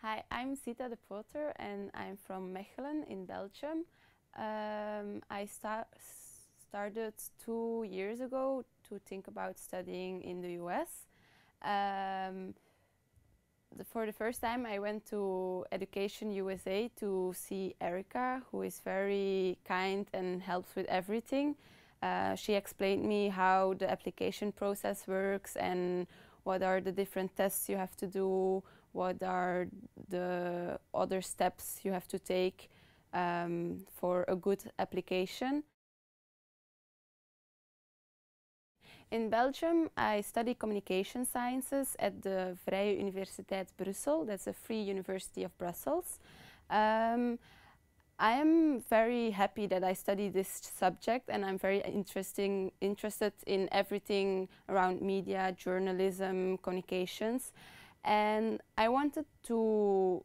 Hi, I'm Zita de Pooter and I'm from Mechelen in Belgium. I started 2 years ago to think about studying in the US. Um, for the first time I went to Education USA to see Erica, who is very kind and helps with everything. She explained me how the application process works and what are the different tests you have to do, what are the other steps you have to take for a good application. In Belgium, I study communication sciences at the Vrije Universiteit Brussel. That's a free university of Brussels. I am very happy that I study this subject, and I'm very interested in everything around media, journalism, communications. And I wanted to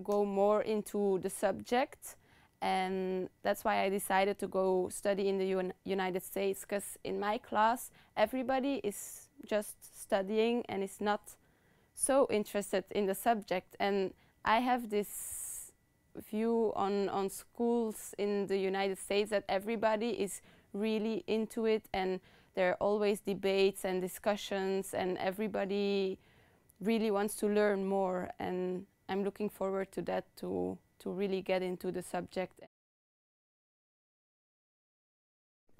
go more into the subject, and that's why I decided to go study in the United States, because in my class everybody is just studying and is not so interested in the subject. And I have this view on schools in the United States that everybody is really into it, and there are always debates and discussions, and everybody really wants to learn more, and I'm looking forward to that, to really get into the subject.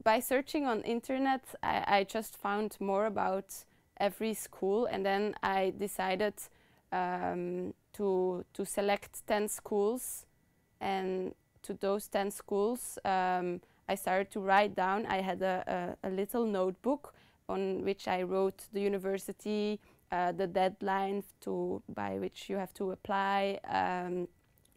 By searching on internet, I just found more about every school, and then I decided to select 10 schools, and to those 10 schools I started to write down. I had a little notebook on which I wrote the university, the deadline by which you have to apply,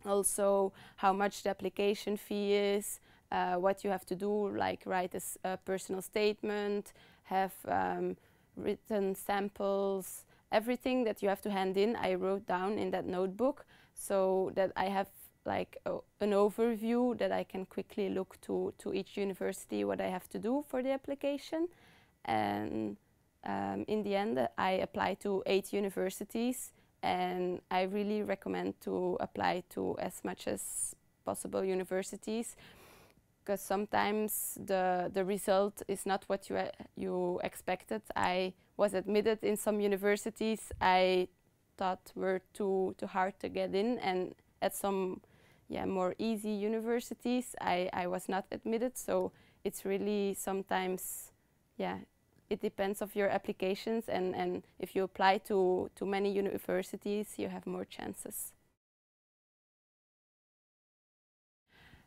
also how much the application fee is, what you have to do, like write a personal statement, have written samples, everything that you have to hand in I wrote down in that notebook, so that I have like an overview that I can quickly look to each university what I have to do for the application. And in the end I applied to 8 universities, and I really recommend to apply to as much as possible universities, because sometimes the result is not what you expected. I was admitted in some universities I thought were too hard to get in, and at some more easy universities I was not admitted. So it's really sometimes, it depends of your applications, and if you apply to many universities, you have more chances.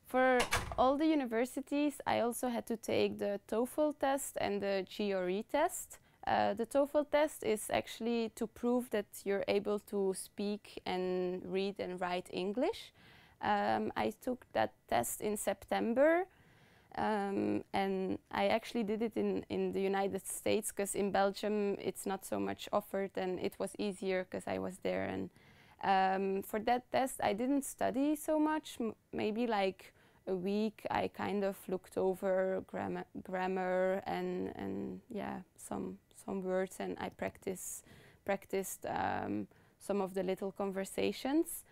For all the universities, I also had to take the TOEFL test and the GRE test. The TOEFL test is actually to prove that you're able to speak and read and write English. I took that test in September. And I actually did it in the United States, because in Belgium it's not so much offered, and it was easier because I was there. And for that test I didn't study so much, maybe like a week. I kind of looked over grammar and some words, and I practiced some of the little conversations.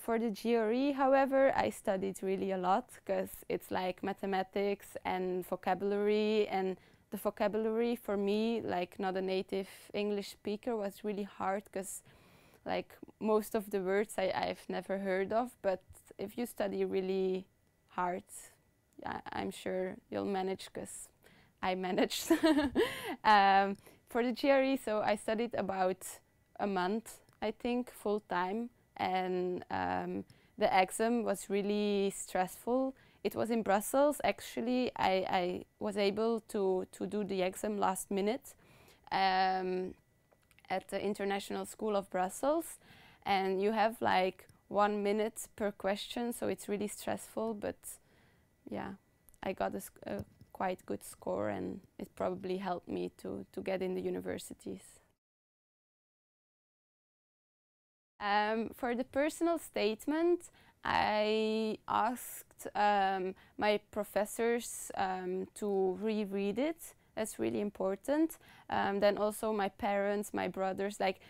For the GRE, however, I studied really a lot, because it's like mathematics and vocabulary, and the vocabulary for me, like not a native English speaker, was really hard, because like most of the words I've never heard of. But if you study really hard, I'm sure you'll manage, because I managed. For the GRE, so I studied about a month, I think, full time. And the exam was really stressful. It was in Brussels. Actually, I was able to do the exam last minute at the International School of Brussels. And you have like 1 minute per question, so it's really stressful. But yeah, I got a quite good score, and it probably helped me to get in the universities. For the personal statement, I asked my professors to reread it. That's really important. Then also my parents, my brothers, like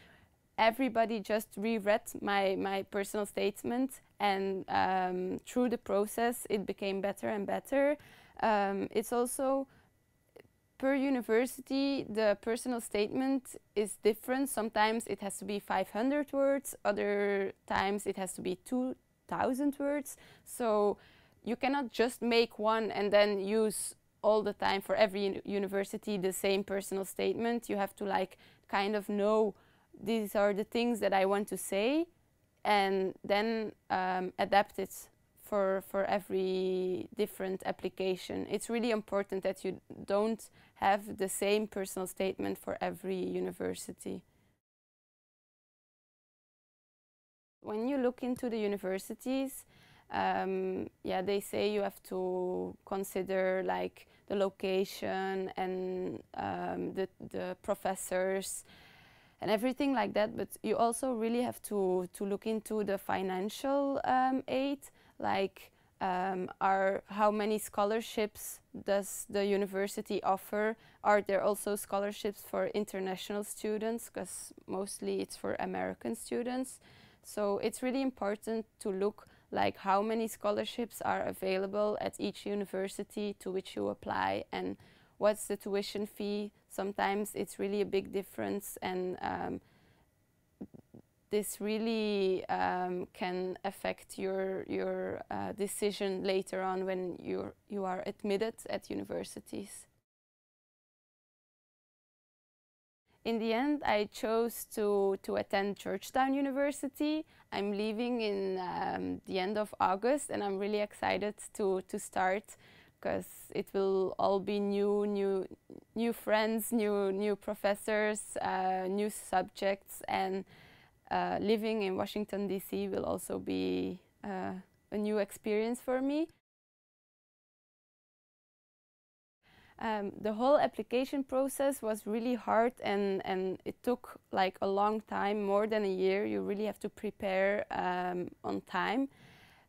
everybody just reread my personal statement, and through the process it became better and better. It's also per university, the personal statement is different. Sometimes it has to be 500 words, other times it has to be 2,000 words. So you cannot just make one and then use all the time for every university the same personal statement. You have to like kind of know these are the things that I want to say, and then adapt it for every different application. It's really important that you don't have the same personal statement for every university. When you look into the universities, yeah, they say you have to consider like the location and the professors and everything like that, but you also really have to look into the financial aid, like how many scholarships does the university offer? Are there also scholarships for international students? Because mostly it's for American students. So it's really important to look like how many scholarships are available at each university to which you apply, and what's the tuition fee. Sometimes it's really a big difference, and this really can affect your decision later on when you are admitted at universities. In the end, I chose to attend Georgetown University. I'm leaving in the end of August, and I'm really excited to start, because it will all be new friends, new professors, new subjects, and living in Washington, D.C. will also be a new experience for me. The whole application process was really hard, and it took like a long time, more than a year. You really have to prepare on time,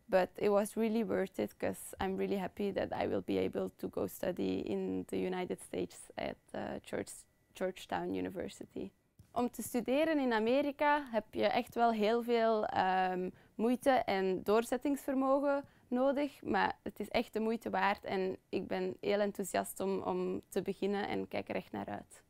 but it was really worth it, because I'm really happy that I will be able to go study in the United States at Georgetown University. Om te studeren in Amerika heb je echt wel heel veel moeite en doorzettingsvermogen nodig, maar het is echt de moeite waard, en ik ben heel enthousiast om te beginnen en kijk er echt naar uit.